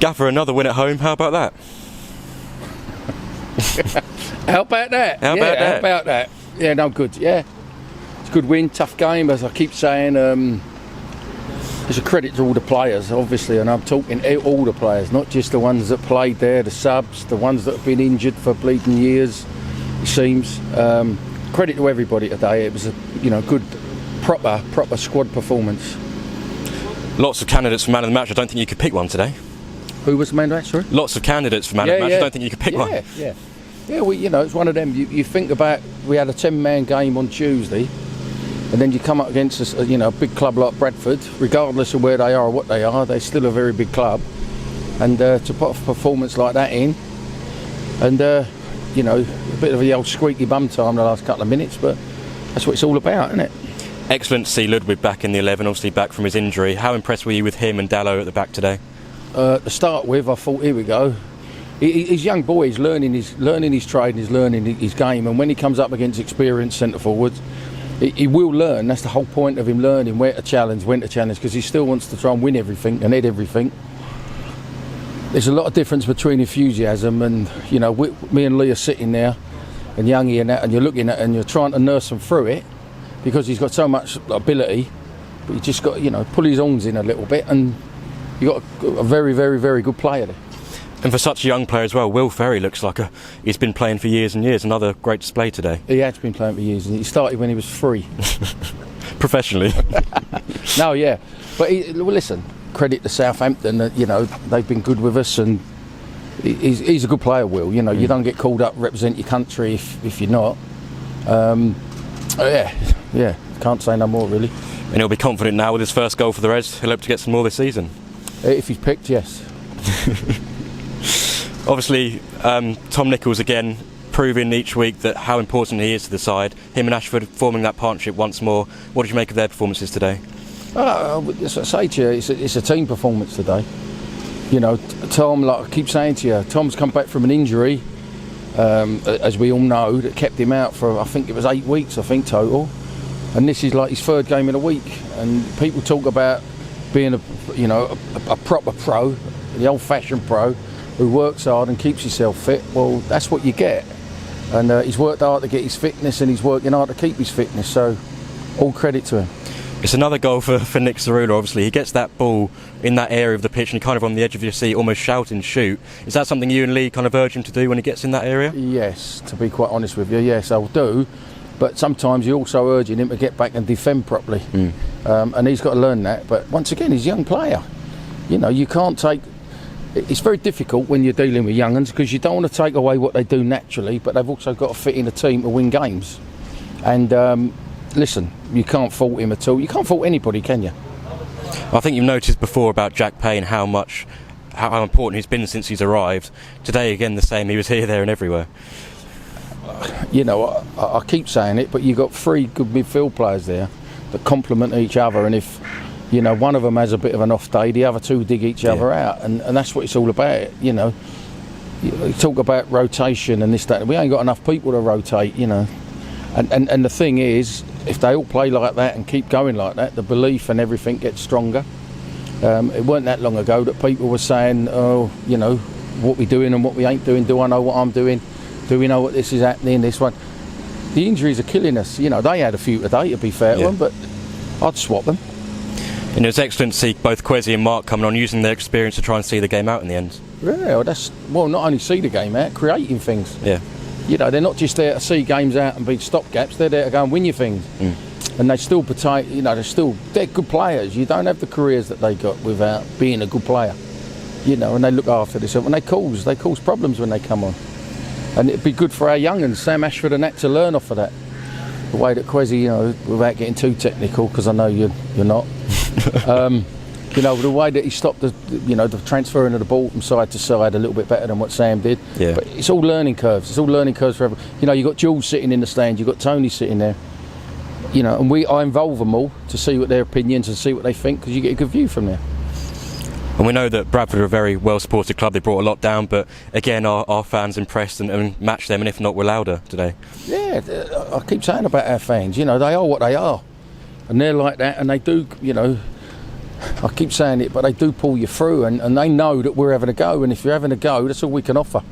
Gaffer, another win at home. How about that? How about that? How about that? Yeah, no, good. Yeah, it's a good win. Tough game, as I keep saying. It's a credit to all the players, obviously, and I'm talking all the players, not just the ones that played there, the subs, the ones that have been injured for bleeding years. It seems. Credit to everybody today. It was a good, proper squad performance. Lots of candidates for man of the match. I don't think you could pick one today. Who was the man of the match? Sorry? Lots of candidates for man of the match. I don't think you could pick one. Yeah. Well, it's one of them. You think about, we had a 10-man game on Tuesday, and then you come up against a big club like Bradford. Regardless of where they are or what they are, they're still a very big club. And to put a performance like that in, and a bit of the old squeaky bum time the last couple of minutes, but that's what it's all about, isn't it? Excellent to see Ludwig back in the 11, obviously back from his injury. How impressed were you with him and Dallow at the back today? To start with, I thought, here we go. He's young boy. He's learning his trade, and he's learning his game. And when he comes up against experienced centre forwards, he will learn. That's the whole point of him learning where to challenge, when to challenge, because he still wants to try and win everything and head everything. There's a lot of difference between enthusiasm and me and Lee are sitting there, and Youngie and that, and you're looking at it and you're trying to nurse him through it because he's got so much ability, but you just got pull his horns in a little bit, and you got a very, very, very good player there. And for such a young player as well, Will Ferry looks like he's been playing for years and years. Another great display today. He has been playing for years, and he started when he was 3. Professionally. No, yeah. But listen, credit to Southampton. They've been good with us, and he's a good player, Will. You don't get called up represent your country if you're not. Yeah. Can't say no more, really. And he'll be confident now with his first goal for the Reds. He'll hope to get some more this season. If he's picked, yes. Obviously, Tom Nichols again proving each week that how important he is to the side. Him and Ashford forming that partnership once more. What did you make of their performances today? As I say to you, it's a team performance today. Tom, like I keep saying to you, Tom's come back from an injury, as we all know, that kept him out for, I think it was 8 weeks, total. And this is like his 3rd game in a week. And people talk about being a proper pro, the old-fashioned pro, who works hard and keeps himself fit. Well, that's what you get. And he's worked hard to get his fitness, and he's working hard to keep his fitness. So, all credit to him. It's another goal for Nick Tsaroulla, obviously. He gets that ball in that area of the pitch and kind of on the edge of your seat, almost shouting, shoot. Is that something you and Lee kind of urge him to do when he gets in that area? Yes, to be quite honest with you, yes, I'll do. But sometimes you're also urging him to get back and defend properly. And he's got to learn that. But once again, he's a young player. You can't take... It's very difficult when you're dealing with young uns, because you don't want to take away what they do naturally, but they've also got to fit in a team to win games. And listen, you can't fault him at all. You can't fault anybody, can you? I think you've noticed before about Jack Payne how important he's been since he's arrived. Today again the same. He was here, there and everywhere. I keep saying it, but you've got 3 good midfield players there that complement each other, and if one of them has a bit of an off day, the other 2 dig each other out, and that's what it's all about. You talk about rotation and this, that. We ain't got enough people to rotate, and the thing is, if they all play like that and keep going like that, the belief and everything gets stronger. It weren't that long ago that people were saying, what we doing and what we ain't doing. Do I know what I'm doing? Do we know what this is happening? This one. The injuries are killing us. They had a few today, to be fair to them, but I'd swap them. And it was excellent to see both Kwesi and Mark coming on, using their experience to try and see the game out in the end. Yeah, not only see the game out, creating things. Yeah. They're not just there to see games out and be stopgaps. They're there to go and win your things. And they still they're good players. You don't have the careers that they got without being a good player. And they look after themselves. And they cause problems when they come on. And it'd be good for our young uns, Sam Ashford and that, to learn off of that. The way that Kwesi, without getting too technical, because I know you're not. The way that he stopped the transferring of the ball from side to side a little bit better than what Sam did. Yeah. But it's all learning curves. It's all learning curves for everyone. You've got Jules sitting in the stand, you've got Tony sitting there. And I involve them all to see what their opinions and see what they think, because you get a good view from there. And we know that Bradford are a very well supported club. They brought a lot down, but again our fans impressed and matched them, and if not, were louder today. Yeah, I keep saying about our fans, they are what they are, and they're like that, and they do, I keep saying it, but they do pull you through, and they know that we're having a go, and if you're having a go, that's all we can offer.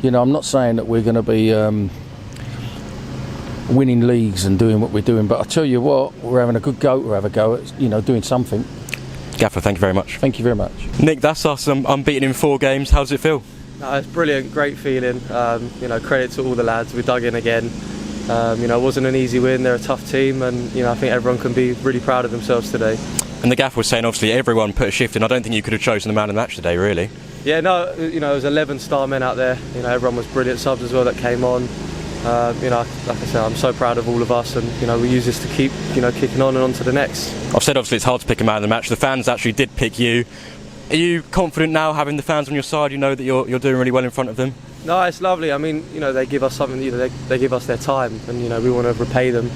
You know, I'm not saying that we're going to be winning leagues and doing what we're doing, but I tell you what, we're having a good go to have a go at, you know, doing something. Gaffer, thank you very much. Thank you very much. Nick, that's us. Unbeaten in 4 games. How does it feel? It's brilliant, great feeling. You know, credit to all the lads. We dug in again. You know, it wasn't an easy win. They're a tough team, and you know, I think everyone can be really proud of themselves today. And the gaffer was saying, obviously, everyone put a shift in. I don't think you could have chosen the man of the match today, really. Yeah, no, you know, it was 11 star men out there. You know, everyone was brilliant. Subs as well that came on. You know, like I said, I'm so proud of all of us, and you know, we use this to keep, you know, kicking on and on to the next. I've said obviously it's hard to pick a man of the match. The fans actually did pick you. Are you confident now, having the fans on your side? You know that you're doing really well in front of them. No, it's lovely. I mean, you know, they give us something. You know, they give us their time, and you know, we want to repay them.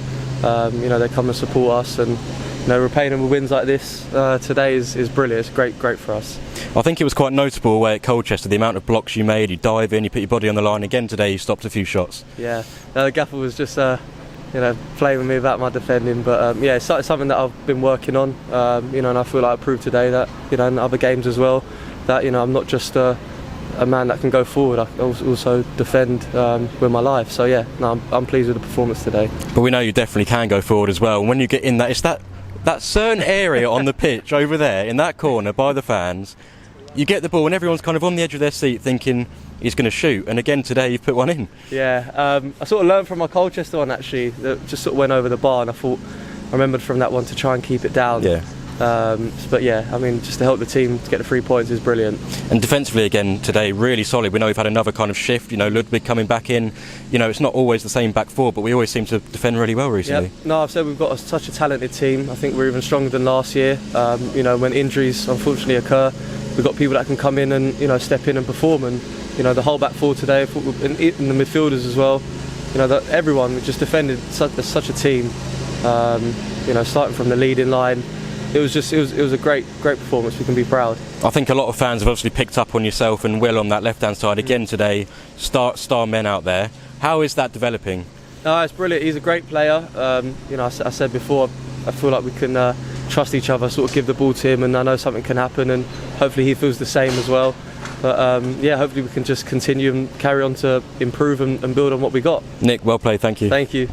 You know, they come and support us, and you know, repaying them with wins like this today is brilliant. It's great for us. I think it was quite notable away at Colchester, the amount of blocks you made. You dive in, you put your body on the line. Again today, you stopped a few shots. Yeah, the gaffer was just you know, playing with me about my defending, but yeah, it's something that I've been working on. You know, and I feel like I proved today that, you know, in other games as well, that, you know, I'm not just a man that can go forward. I also defend with my life. So yeah, no, I'm pleased with the performance today. But we know you definitely can go forward as well. And when you get in that, it's that certain area on the pitch over there in that corner by the fans. You get the ball and everyone's kind of on the edge of their seat thinking he's going to shoot, and again today you've put one in. Yeah, I sort of learned from my Colchester one actually, that just sort of went over the bar, and I remembered from that one to try and keep it down. Yeah. But yeah, I mean, just to help the team to get the 3 points is brilliant. And defensively again today, really solid. We know we've had another kind of shift, you know, Ludwig coming back in. You know, it's not always the same back four, but we always seem to defend really well recently. Yep. No, I've said we've got such a talented team. I think we're even stronger than last year. You know, when injuries unfortunately occur, we've got people that can come in and, you know, step in and perform. And you know, the whole back four today, and the midfielders as well. You know, that everyone, we just defended such a team. You know, starting from the leading line, it was a great performance. We can be proud. I think a lot of fans have obviously picked up on yourself and Will on that left-hand side again today. Star men out there. How is that developing? It's brilliant. He's a great player. You know, I said before, I feel like we can trust each other, sort of give the ball to him, and I know something can happen, and hopefully he feels the same as well. But yeah, hopefully we can just continue and carry on to improve and build on what we got. Nick, well played. Thank you. Thank you.